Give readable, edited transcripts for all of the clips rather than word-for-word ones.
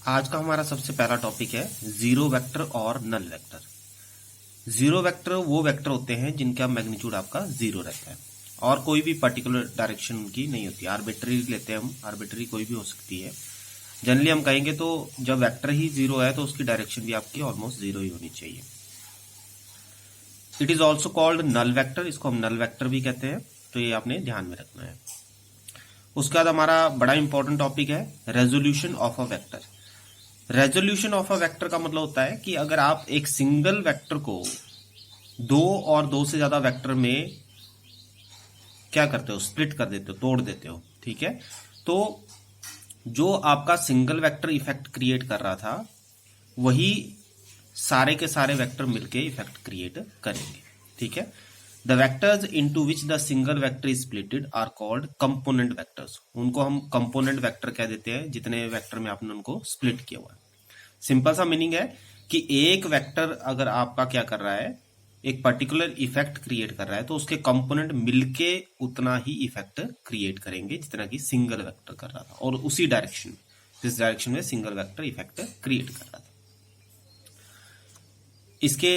आज का हमारा सबसे पहला टॉपिक है जीरो वेक्टर और नल वेक्टर। जीरो वेक्टर वो वेक्टर होते हैं जिनका मैग्नीट्यूड आपका जीरो रहता है और कोई भी पर्टिकुलर डायरेक्शन उनकी नहीं होती। आर्बिट्ररी लेते हैं हम, आर्बिट्ररी कोई भी हो सकती है। जनरली हम कहेंगे तो जब वेक्टर ही जीरो है तो उसकी डायरेक्शन भी आपकी ऑलमोस्ट जीरो ही होनी चाहिए। It is also called null vector, इसको हम नल वेक्टर भी कहते हैं, तो ये आपने ध्यान में रखना है। उसके बाद हमारा बड़ा इंपॉर्टेंट टॉपिक है resolution of a vector. Resolution of a vector का मतलब होता है कि अगर आप एक सिंगल वेक्टर को दो और दो से ज्यादा वेक्टर में क्या करते हो, स्प्लिट कर देते हो, तोड़ देते हो, ठीक है। तो जो आपका सिंगल वेक्टर इफेक्ट क्रिएट कर रहा था वही सारे के सारे वेक्टर मिलके इफेक्ट क्रिएट करेंगे, ठीक है। The vectors into which the single vector is splitted are called component vectors. उनको हम कंपोनेंट वेक्टर कह देते हैं जितने वेक्टर में आपने उनको स्प्लिट किया हुआ है। सिंपल सा मीनिंग है कि एक वेक्टर अगर आपका क्या कर रहा है, एक पर्टिकुलर इफेक्ट क्रिएट कर रहा है, तो उसके कंपोनेंट मिलके उतना ही इफेक्ट क्रिएट करेंगे जितना कि सिंगल वेक्टर कर रहा था, और उसी डायरेक्शन में, जिस डायरेक्शन में सिंगल वेक्टर इफेक्ट क्रिएट कर रहा था। इसके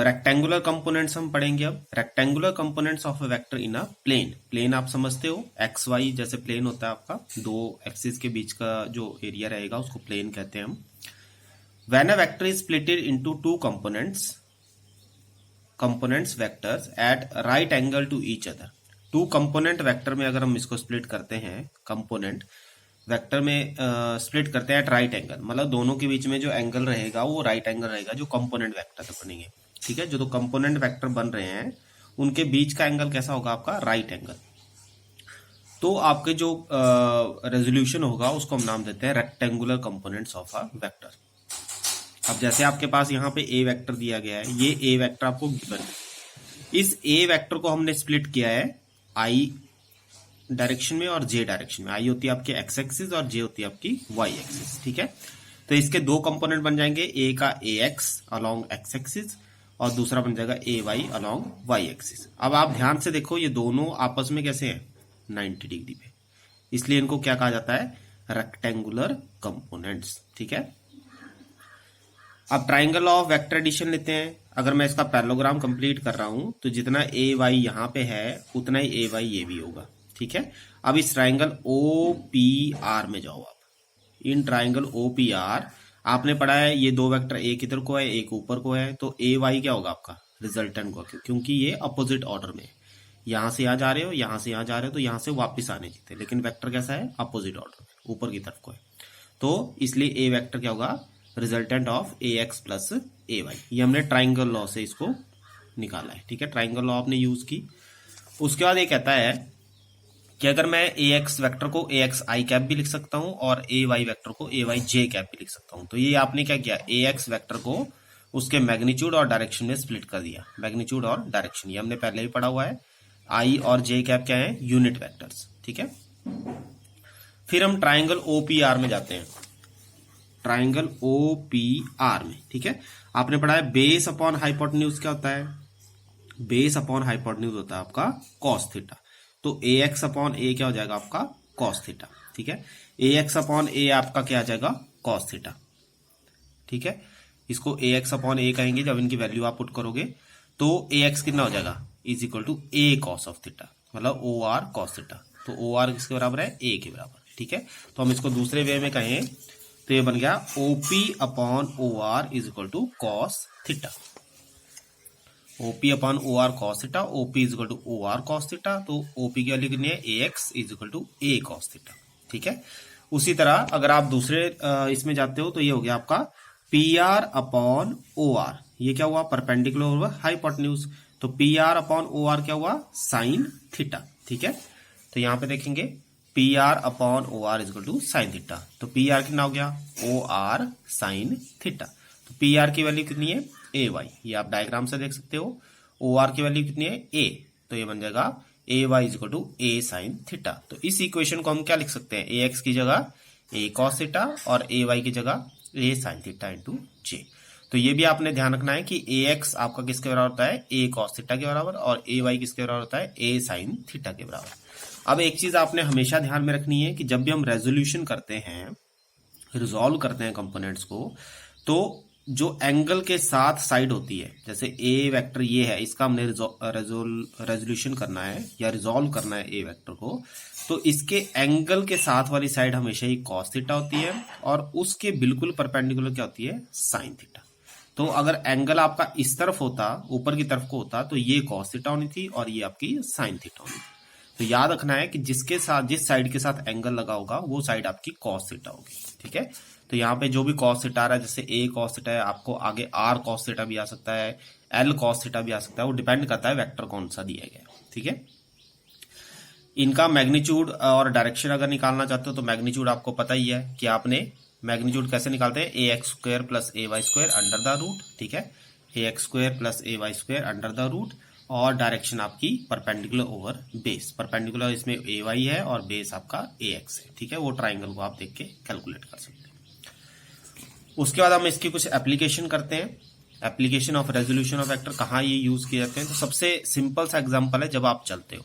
रेक्टेंगुलर कंपोनेंट्स हम पढ़ेंगे अब। Rectangular components of a vector in a plane. Plane आप समझते हो, एक्स वाई जैसे प्लेन होता है आपका, दो एक्सिस के बीच का जो एरिया रहेगा उसको प्लेन कहते हैं हम। When a vector is splitted into two components vectors at right angle to each other. Two component vector में अगर हम इसको स्प्लिट करते हैं, कंपोनेंट वेक्टर में स्प्लिट करते हैं एट राइट एंगल, मतलब दोनों के बीच में जो एंगल रहेगा वो राइट एंगल रहेगा जो कंपोनेंट वेक्टर बनेंगे, ठीक है। जो दो कंपोनेंट वेक्टर बन रहे हैं उनके बीच का एंगल कैसा होगा आपका, राइट एंगल। तो आपके जो रेजोल्यूशन होगा उसको हम नाम देते हैं rectangular components of a vector. अब जैसे आपके पास यहाँ पे ए वेक्टर दिया गया है, ये ए वेक्टर आपको गिवन है। इस ए वेक्टर को हमने स्प्लिट किया है आई डायरेक्शन में और जे डायरेक्शन में। आई होती है आपकी एक्स एक्सिस और जे होती है आपकी वाई एक्सिस, ठीक है। तो इसके दो कंपोनेंट बन जाएंगे, ए का ए एक्स अलोंग एक्स एक्सिस और दूसरा बन जाएगा A Y along Y axis. अब आप ध्यान से देखो, ये दोनों आपस में कैसे हैं, 90 डिग्री पे, इसलिए इनको क्या कहा जाता है, रेक्टेंगुलर कंपोनेंट्स, ठीक है। अब ट्राइंगल ऑफ वेक्टर एडिशन लेते हैं। अगर मैं इसका पैरेललोग्राम कंप्लीट कर रहा हूं तो जितना ए वाई यहां पे है उतना ही ए वाई ये भी होगा, ठीक है। अब इस ट्राइंगल ओ पी आर में जाओ आप। In triangle O P R आपने पढ़ा है ये दो वेक्टर, एक इधर को है एक ऊपर को है, तो ए वाई क्या होगा आपका रिजल्टेंट को, क्योंकि ये अपोजिट ऑर्डर में है। यहां से यहां जा रहे हो, यहां से यहां जा रहे हो, तो यहां से वापिस आने चाहिए, लेकिन वेक्टर कैसा है, अपोजिट ऑर्डर में, ऊपर की तरफ को है। तो इसलिए ए वेक्टर क्या होगा, resultant of A x plus A y. ये हमने ट्राइंगल लॉ से इसको निकाला है, ठीक है। ट्राइंगल लॉ आपने यूज की। उसके बाद ये कहता है कि अगर मैं ए एक्स वेक्टर को ए एक्स आई कैप भी लिख सकता हूं और ए वाई वेक्टर को ए वाई जे कैप भी लिख सकता हूं। तो ये आपने क्या किया, ए एक्स वेक्टर को उसके मैग्नीट्यूड और डायरेक्शन में स्प्लिट कर दिया। मैग्नीट्यूड और डायरेक्शन ये हमने पहले ही पढ़ा हुआ है। आई और जे कैप क्या है, यूनिट वेक्टर्स, ठीक है। फिर हम ट्राइंगल ओपीआर में जाते हैं। ट्राइंगल ओपीआर में, ठीक है, आपने पढ़ा है बेस अपॉन हाइपोटेन्यूज क्या होता है, बेस अपॉन हाइपोटेन्यूज होता है आपका कॉस थीटा। तो ए एक्स अपॉन ए क्या हो जाएगा आपका कॉस थीटा, ठीक है। ए एक्स अपॉन ए आपका क्या आ जाएगा, कॉस थीटा, ठीक है। इसको ए एक्स अपॉन ए कहेंगे जब इनकी वैल्यू आप पुट करोगे। तो ए एक्स कितना हो जाएगा, is equal to A cos of theta, मतलब ओ आर कॉस थीटा। तो ओ आर किसके बराबर है, ए के बराबर, ठीक है। तो हम इसको दूसरे वे में कहें तो ये बन गया OP upon O R is equal to cos theta. OP upon O R cos theta, OP is equal to O R cos theta. तो ओपी की वैल्यू कितनी है, A X is equal to A cos theta, ठीक है। उसी तरह अगर आप दूसरे इसमें जाते हो तो ये हो गया आपका P R upon O R. ये क्या हुआ, परपेंडिकुलर हुआ हाइपोटेन्यूज। तो P R upon O R क्या हुआ, साइन थीटा, ठीक है। तो यहां पे देखेंगे P R upon O R is equal to sine theta. तो पी आर कितना हो गया, ओ आर साइन थीटा। तो पी आर की वैल्यू कितनी है, ए वाई, ये आप डायग्राम से देख सकते हो। ओ आर की वैल्यू कितनी है, ए, तो ये बन जाएगा A Y is equal to A sine theta. तो इस इक्वेशन को हम क्या लिख सकते हैं, ए एक्स की जगह ए कॉस थीटा और ए वाई की जगह ए साइन थीटा इंटू जे। तो ये भी आपने ध्यान रखना है कि ए एक्स आपका किसके बराबर होता है, ए कॉस थीटा के बराबर, और ए वाई किसके बराबर होता है, ए साइन थीटा के बराबर। अब एक चीज आपने हमेशा ध्यान में रखनी है कि जब भी हम रेजोल्यूशन करते हैं रिजॉल्व करते हैं कंपोनेंट्स को, तो जो एंगल के साथ साइड होती है, जैसे ए वेक्टर ये है, इसका हमने रेजोल्यूशन करना है या रिजॉल्व करना है ए वेक्टर को, तो इसके एंगल के साथ वाली साइड हमेशा ही कॉस थीटा होती है और उसके बिल्कुल परपेंडिकुलर क्या होती है, साइन थीटा। तो अगर एंगल आपका इस तरफ होता, ऊपर की तरफ को होता, तो ये कॉस थीटा होनी थी और ये आपकी साइन थीटा होनी थी। तो याद रखना है कि जिसके साथ, जिस साइड के साथ एंगल लगा होगा वो साइड आपकी कॉस थीटा होगी। ठीक है, तो यहाँ पे जो भी कॉस थीटा आ रहा है, जैसे ए कॉस थीटा है, आपको आगे आर कॉस थीटा भी आ सकता है, एल कॉस थीटा भी आ सकता है, वो डिपेंड करता है वेक्टर कौन सा दिया गया है। ठीक है, इनका मैग्नीट्यूड और डायरेक्शन अगर निकालना चाहते हो तो मैग्नीट्यूड आपको पता ही है कि आपने मैग्नीट्यूड कैसे निकालते हैं, A X square plus A Y square under the root. ठीक है, A X square plus A Y square under the root, और डायरेक्शन आपकी परपेंडिकुलर ओवर बेस। परपेंडिकुलर इसमें ए वाई है और बेस आपका ए एक्स है। ठीक है, वो ट्राइंगल को आप देख के कैलकुलेट कर सकते हैं। उसके बाद हम इसकी कुछ एप्लीकेशन करते हैं। Application of resolution of vector कहाँ ये यूज किए जाते हैं, तो सबसे सिंपल सा एग्जांपल है, जब आप चलते हो।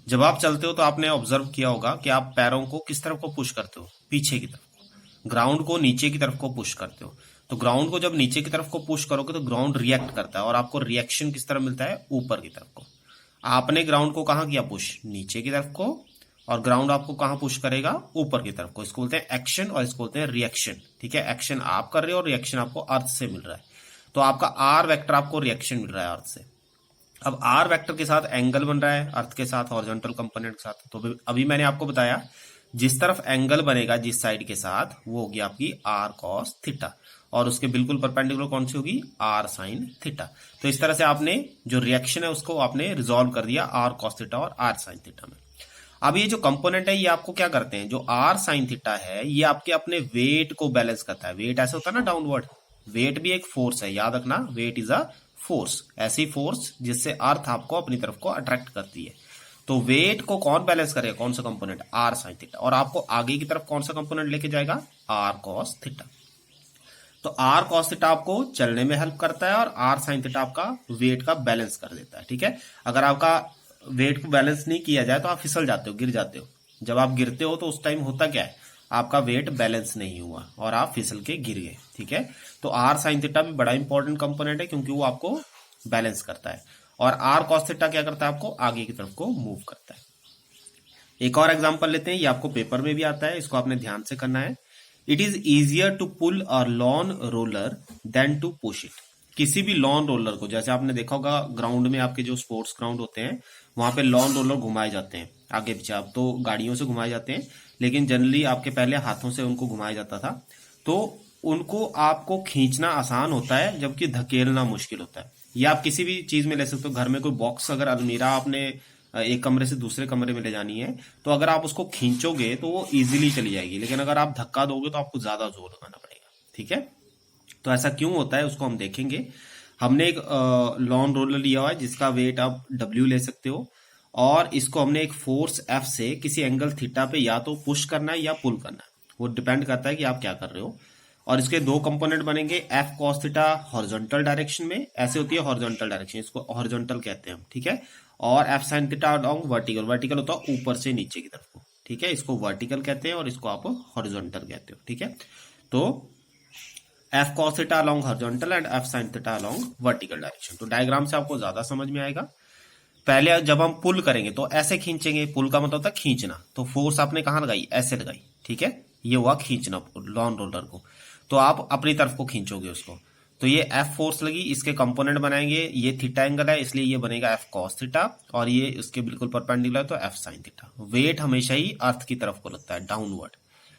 जब आप चलते हो तो आपने ऑब्जर्व किया होगा कि आप पैरों को किस तरफ को पुश करते हो, पीछे की तरफ। ग्राउंड को नीचे की तरफ को पुश करते हो। तो ग्राउंड को जब नीचे की तरफ को पुश करोगे तो ग्राउंड रिएक्ट करता है और आपको रिएक्शन किस तरफ मिलता है, ऊपर की तरफ को। आपने ग्राउंड को कहाँ किया पुश, नीचे की तरफ को, और ग्राउंड आपको कहाँ पुश करेगा, ऊपर की तरफ को। इसको बोलते हैं एक्शन और इसको बोलते हैं रिएक्शन। ठीक है, एक्शन आप कर रहे हो और रिएक्शन आपको अर्थ से मिल रहा है। तो आपका आर वेक्टर आपको रिएक्शन मिल रहा है अर्थ से। अब आर वेक्टर के साथ एंगल बन रहा है अर्थ के साथ, हॉरिजॉन्टल कंपोनेंट के साथ। तो अभी मैंने आपको बताया जिस तरफ एंगल बनेगा जिस साइड के साथ, वो होगी आपकी आर कॉस थीटा, और उसके बिल्कुल परपेंडिकुलर कौन सी होगी, आर साइन थीटा। तो इस तरह से आपने जो रिएक्शन है उसको आपने रिजॉल्व कर दिया आर कॉस थीटा और आर साइन थीटा में। अब ये जो कंपोनेंट है ये आपको क्या करते हैं, जो आर साइन थीटा है ये आपके अपने वेट को बैलेंस करता है। वेट ऐसे होता है ना डाउनवर्ड, वेट भी एक फोर्स है, याद रखना, वेट इज अ फोर्स, ऐसी फोर्स जिससे अर्थ आपको अपनी तरफ को अट्रैक्ट करती है। तो वेट को कौन बैलेंस करेगा, कौन सा कंपोनेंट, आर साइन थीटा, और आपको आगे की तरफ कौन सा कंपोनेंट लेके जाएगा, आर कॉस थीटा। तो आर कॉस थीटा आपको चलने में हेल्प करता है और आर साइन थीटा आपका वेट का बैलेंस कर देता है। ठीक है, अगर आपका वेट को बैलेंस नहीं किया जाए तो आप फिसल जाते हो, गिर जाते हो। जब आप गिरते हो तो उस टाइम होता क्या है, आपका वेट बैलेंस नहीं हुआ और आप फिसल के गिर गए। ठीक है, तो आर साइन थीटा भी बड़ा इंपॉर्टेंट कंपोनेंट है क्योंकि वो आपको बैलेंस करता है, और आर कॉस थीटा क्या करता है, आपको आगे की तरफ को मूव करता है। एक और एग्जांपल लेते हैं, ये आपको पेपर में भी आता है, इसको आपने ध्यान से करना है। It is easier to pull a lawn roller than to push it. किसी भी लॉन रोलर को, जैसे आपने देखा होगा ग्राउंड में, आपके जो स्पोर्ट्स ग्राउंड होते हैं वहां पे लॉन रोलर घुमाए जाते हैं आगे पीछे। अब तो गाड़ियों से घुमाए जाते हैं, लेकिन जनरली आपके पहले हाथों से उनको घुमाया जाता था। तो उनको आपको खींचना आसान होता है जबकि धकेलना मुश्किल होता है। या आप किसी भी चीज में ले सकते हो, घर में कोई बॉक्स, अगर अलमीरा आपने एक कमरे से दूसरे कमरे में ले जानी है, तो अगर आप उसको खींचोगे तो वो इजीली चली जाएगी, लेकिन अगर आप धक्का दोगे तो आपको ज्यादा जोर लगाना पड़ेगा। ठीक है, तो ऐसा क्यों होता है उसको हम देखेंगे। हमने एक लॉन रोलर लिया हुआ है जिसका वेट आप W ले सकते हो, और इसको हमने एक फोर्स F से किसी एंगल थीटा पे या तो पुश करना है या पुल करना है, वो डिपेंड करता है कि आप क्या कर रहे हो। और इसके दो कंपोनेंट बनेंगे, F cos theta horizontal direction में, ऐसे होती है हॉरिजॉन्टल डायरेक्शन, इसको हॉरिजॉन्टल कहते हैं हम। ठीक है, और F sin theta along vertical, vertical होता है ऊपर से नीचे की तरफ को। ठीक है, इसको वर्टिकल कहते हैं और इसको आप हॉरिजॉन्टल कहते हो। ठीक है, तो F cos theta along horizontal and F sin theta along vertical direction. तो डायग्राम से आपको ज्यादा समझ में आएगा। पहले जब हम पुल करेंगे तो ऐसे खींचेंगे, पुल का मतलब होता है खींचना, तो फोर्स आपने कहां लगाई, ऐसे लगाई। ठीक है, ये हुआ खींचना लॉन रोलर को, तो आप अपनी तरफ को खींचोगे उसको। तो ये F फोर्स लगी, इसके कंपोनेंट बनाएंगे, ये थीटा एंगल है इसलिए ये बनेगा F cos थीटा, और ये इसके बिल्कुल परपेंडिकुलर तो F sin थीटा। वेट हमेशा ही अर्थ की तरफ को लगता है, डाउनवर्ड।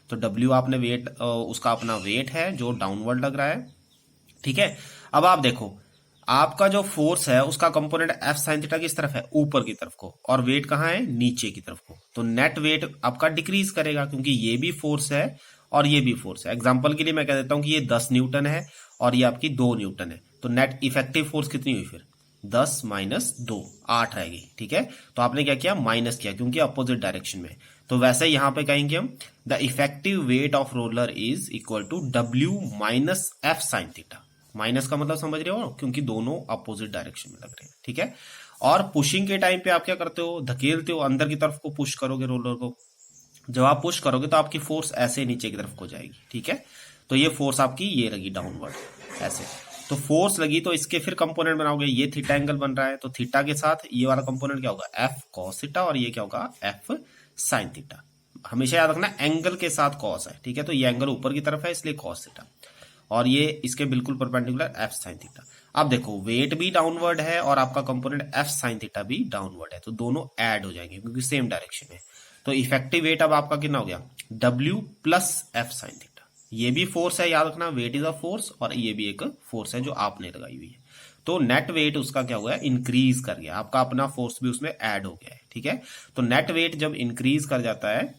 तो W आपने वेट, उसका अपना वेट है जो डाउनवर्ड लग रहा है। ठीक है, अब आप देखो आपका जो फोर्स है उसका कंपोनेंट F sin थीटा किस तरफ है, ऊपर की तरफ को, और वेट कहाँ है, नीचे की तरफ को। तो नेट वेट आपका डिक्रीज करेगा क्योंकि ये भी फोर्स है और ये भी फोर्स है। एग्जांपल के लिए मैं कह देता हूं कि ये 10 न्यूटन है और ये आपकी 2 न्यूटन है, तो नेट इफेक्टिव फोर्स कितनी हुई फिर, 10 माइनस 2, 8 रहेगी। ठीक है, तो आपने क्या किया, माइनस किया क्योंकि अपोजिट डायरेक्शन में। तो वैसे यहां पे कहेंगे हम the effective weight of roller is equal to W minus F sin theta. Minus का मतलब समझ रहे हो, क्योंकि दोनों अपोजिट डायरेक्शन में लग रहे हैं। ठीक है, और पुशिंग के टाइम पे आप क्या करते हो, धकेलते हो, अंदर की तरफ को पुश करोगे रोलर को, जब आप पुश करोगे तो आपकी फोर्स ऐसे नीचे की तरफ को जाएगी, ठीक है। तो ये फोर्स आपकी ये लगी डाउनवर्ड ऐसे, तो फोर्स लगी तो इसके फिर कंपोनेंट बनाओगे, ये थीटा एंगल बन रहा है तो थीटा के साथ ये वाला कंपोनेंट क्या होगा, एफ कॉस थीटा, और ये क्या होगा, एफ साइन थीटा। हमेशा याद रखना एंगल के साथ कॉस है, ठीक है। तो ये एंगल ऊपर की तरफ है इसलिए कॉस थीटा, और ये इसके बिल्कुल परपेंडिकुलर एफ साइन थीटा। अब देखो वेट भी डाउनवर्ड है और आपका कंपोनेंट एफ साइन थीटा भी डाउनवर्ड है, तो दोनों ऐड हो जाएंगे क्योंकि सेम डायरेक्शन में। तो इफेक्टिव वेट अब आपका कितना हो गया, W plus F sine theta. ये भी फोर्स है, याद रखना वेट इज अ फोर्स, और ये भी एक फोर्स है जो आपने लगाई हुई है। तो नेट वेट उसका क्या हुआ है, इंक्रीज कर गया, आपका अपना फोर्स भी उसमें ऐड हो गया है, ठीक है। तो नेट वेट जब इंक्रीज कर जाता है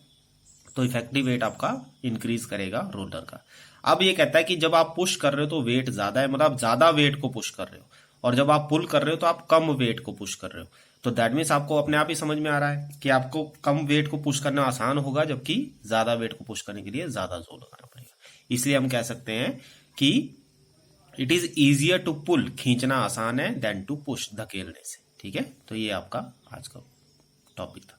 तो इफेक्टिव वेट आपका इंक्रीज करेगा रोलर का। अब ये कहता है कि जब आप पुश कर रहे हो तो वेट ज्यादा है, मतलब आप ज्यादा वेट को पुश कर रहे हो, और जब आप पुल कर रहे हो तो आप कम वेट को पुश कर रहे हो। तो दैट मीन्स आपको अपने आप ही समझ में आ रहा है कि आपको कम वेट को पुश करना आसान होगा, जबकि ज्यादा वेट को पुश करने के लिए ज्यादा जोर लगाना पड़ेगा। इसलिए हम कह सकते हैं कि it is easier to pull, खींचना आसान है, देन टू पुश, धकेलने से, ठीक है। तो ये आपका आज का टॉपिक था।